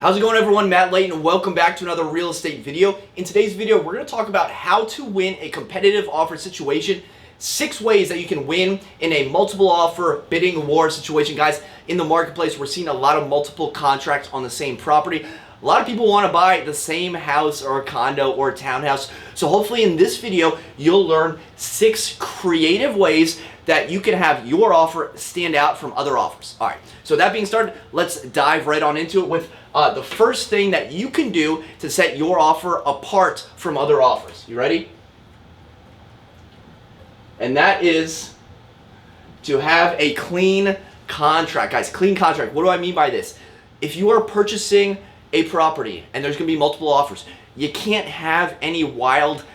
How's it going, everyone? Matt Leighton, and welcome back to another real estate video. In today's video, we're going to talk about how to win a competitive offer situation. 6 ways that you can win in a multiple offer bidding war situation. Guys, in the marketplace, we're seeing a lot of multiple contracts on the same property. A lot of people want to buy the same house or a condo or a townhouse. So hopefully in this video, you'll learn 6 creative ways that you can have your offer stand out from other offers. All right, so that being started, let's dive right on into it with the first thing that you can do to set your offer apart from other offers. You ready? And that is to have a clean contract. Guys, clean contract. What do I mean by this? If you are purchasing a property and there's going to be multiple offers, you can't have any wild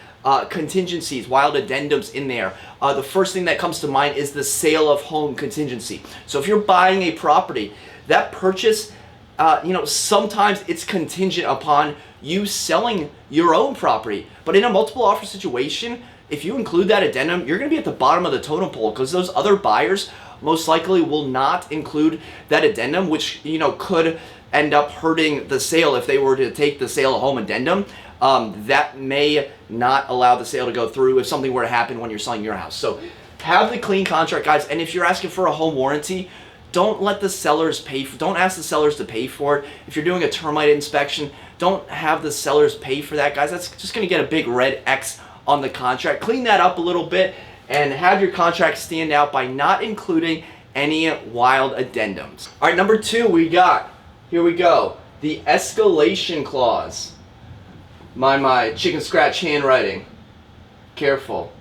contingencies, wild addendums in there. The first thing that comes to mind is the sale of home contingency. So if you're buying a property, that purchase, sometimes it's contingent upon you selling your own property. But in a multiple offer situation, if you include that addendum, you're going to be at the bottom of the totem pole because those other buyers most likely will not include that addendum, which could end up hurting the sale if they were to take the sale of home addendum. That may not allow the sale to go through if something were to happen when you're selling your house. So have the clean contract, guys. And if you're asking for a home warranty, don't let the sellers don't ask the sellers to pay for it. If you're doing a termite inspection, don't have the sellers pay for that, guys. That's just going to get a big red X on the contract. Clean that up a little bit and have your contract stand out by not including any wild addendums. All right, number 2 here we go, the escalation clause. My chicken scratch handwriting. Careful.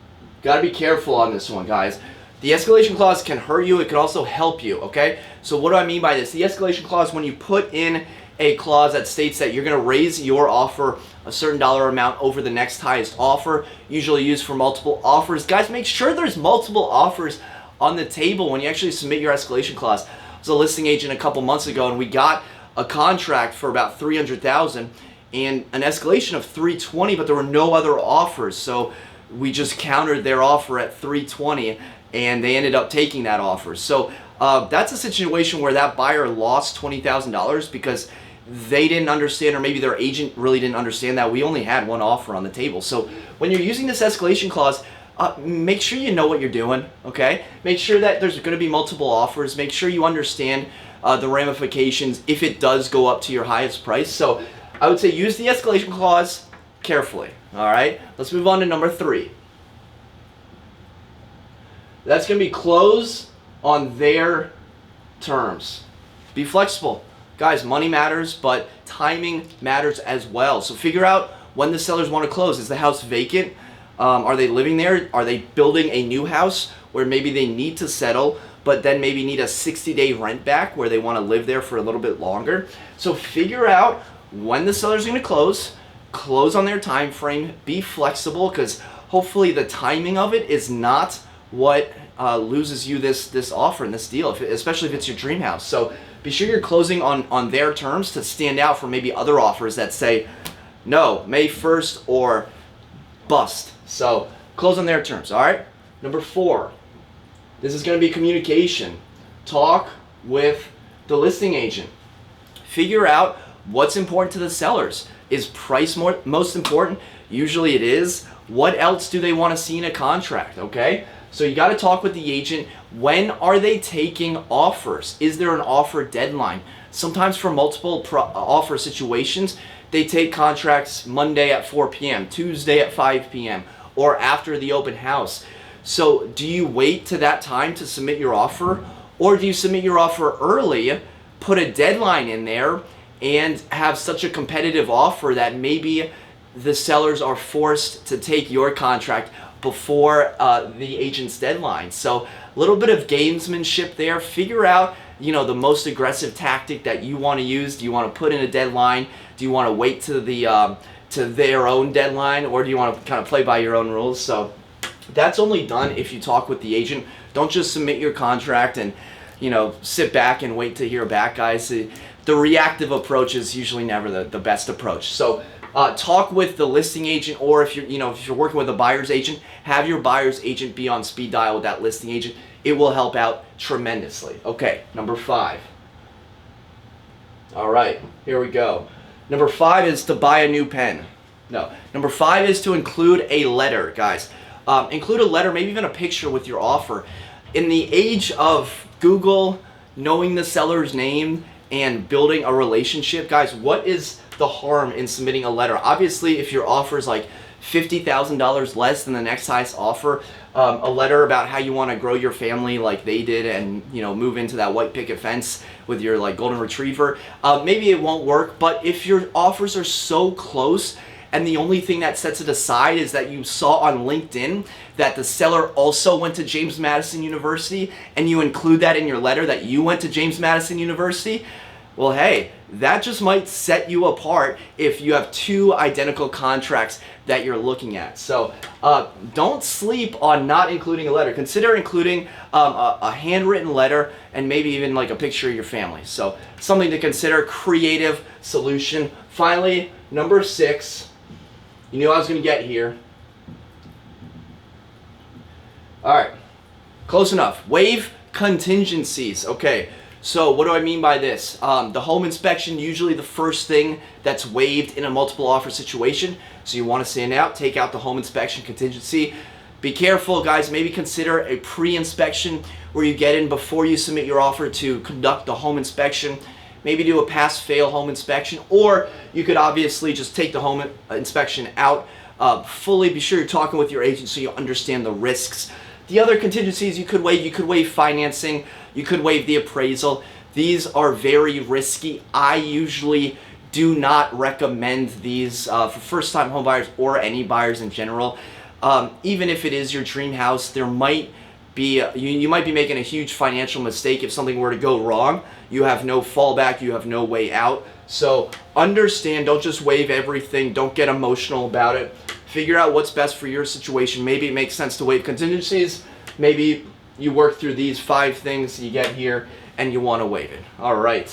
Gotta be careful on this one, guys. The escalation clause can hurt you. It can also help you, okay? So what do I mean by this? The escalation clause, when you put in a clause that states that you're going to raise your offer a certain dollar amount over the next highest offer, usually used for multiple offers. Guys, make sure there's multiple offers on the table when you actually submit your escalation clause. I was a listing agent a couple months ago, and we got a contract for about $300,000 and an escalation of $320, but there were no other offers. So we just countered their offer at $320, and they ended up taking that offer. So that's a situation where that buyer lost $20,000 because they didn't understand, or maybe their agent really didn't understand that we only had one offer on the table. So when you're using this escalation clause, make sure you know what you're doing, okay? Make sure that there's going to be multiple offers. Make sure you understand the ramifications if it does go up to your highest price. So I would say use the escalation clause carefully, all right? Let's move on to number 3. That's going to be close on their terms. Be flexible. Guys, money matters, but timing matters as well. So figure out when the sellers want to close. Is the house vacant? Are they living there? Are they building a new house where maybe they need to settle, but then maybe need a 60-day rent back where they want to live there for a little bit longer? So figure out when the seller's going to close on their time frame. Be flexible, because hopefully the timing of it is not what loses you this offer and this deal, especially if it's your dream house. So be sure you're closing on their terms to stand out from maybe other offers that say no, May 1st or bust. So close on their terms. All right. Number 4, this is going to be communication. Talk with the listing agent. Figure out what's important to the sellers. Is price most important? Usually it is. What else do they want to see in a contract? Okay. So you got to talk with the agent. When are they taking offers? Is there an offer deadline? Sometimes for multiple offer situations, they take contracts Monday at 4 p.m., Tuesday at 5 p.m., or after the open house. So do you wait to that time to submit your offer? Or do you submit your offer early, put a deadline in there, and have such a competitive offer that maybe the sellers are forced to take your contract before the agent's deadline? So a little bit of gamesmanship there. Figure out the most aggressive tactic that you want to use. Do you want to put in a deadline? Do you want to wait to their own deadline, or do you want to kind of play by your own rules? So that's only done if you talk with the agent. Don't just submit your contract and sit back and wait to hear back, guys. The reactive approach is usually never the best approach. So talk with the listing agent, or if you're working with a buyer's agent, have your buyer's agent be on speed dial with that listing agent. It will help out tremendously. Okay, number 5. All right, here we go. Number 5 is to buy a new pen. No, number 5 is to include a letter, guys. Include a letter, maybe even a picture with your offer. In the age of Google, knowing the seller's name and building a relationship, guys, what is the harm in submitting a letter? Obviously, if your offer is like $50,000 less than the next highest offer, a letter about how you want to grow your family like they did and, you know, move into that white picket fence with your like golden retriever, maybe it won't work. But if your offers are so close and the only thing that sets it aside is that you saw on LinkedIn that the seller also went to James Madison University and you include that in your letter that you went to James Madison University, well, hey, that just might set you apart if you have 2 identical contracts that you're looking at. So don't sleep on not including a letter. Consider including a handwritten letter and maybe even like a picture of your family. So something to consider, creative solution. Finally, number 6, you knew I was going to get here. All right, close enough. Waive contingencies. Okay. So what do I mean by this? The home inspection, usually the first thing that's waived in a multiple offer situation. So you want to stand out, take out the home inspection contingency. Be careful, guys. Maybe consider a pre-inspection where you get in before you submit your offer to conduct the home inspection. Maybe do a pass-fail home inspection, or you could obviously just take the home inspection out fully. Be sure you're talking with your agent so you understand the risks. The other contingencies you could waive financing, you could waive the appraisal. These are very risky. I usually do not recommend these for first-time home buyers or any buyers in general. Even if it is your dream house, there might be you might be making a huge financial mistake if something were to go wrong. You have no fallback, you have no way out. So understand, don't just waive everything, don't get emotional about it. Figure out what's best for your situation. Maybe it makes sense to waive contingencies. Maybe you work through these 5 things you get here and you want to waive it. All right.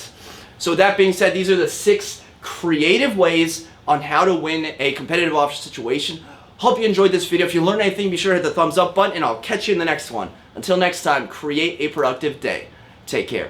So with that being said, these are the 6 creative ways on how to win a competitive offer situation. Hope you enjoyed this video. If you learned anything, be sure to hit the thumbs up button and I'll catch you in the next one. Until next time, create a productive day. Take care.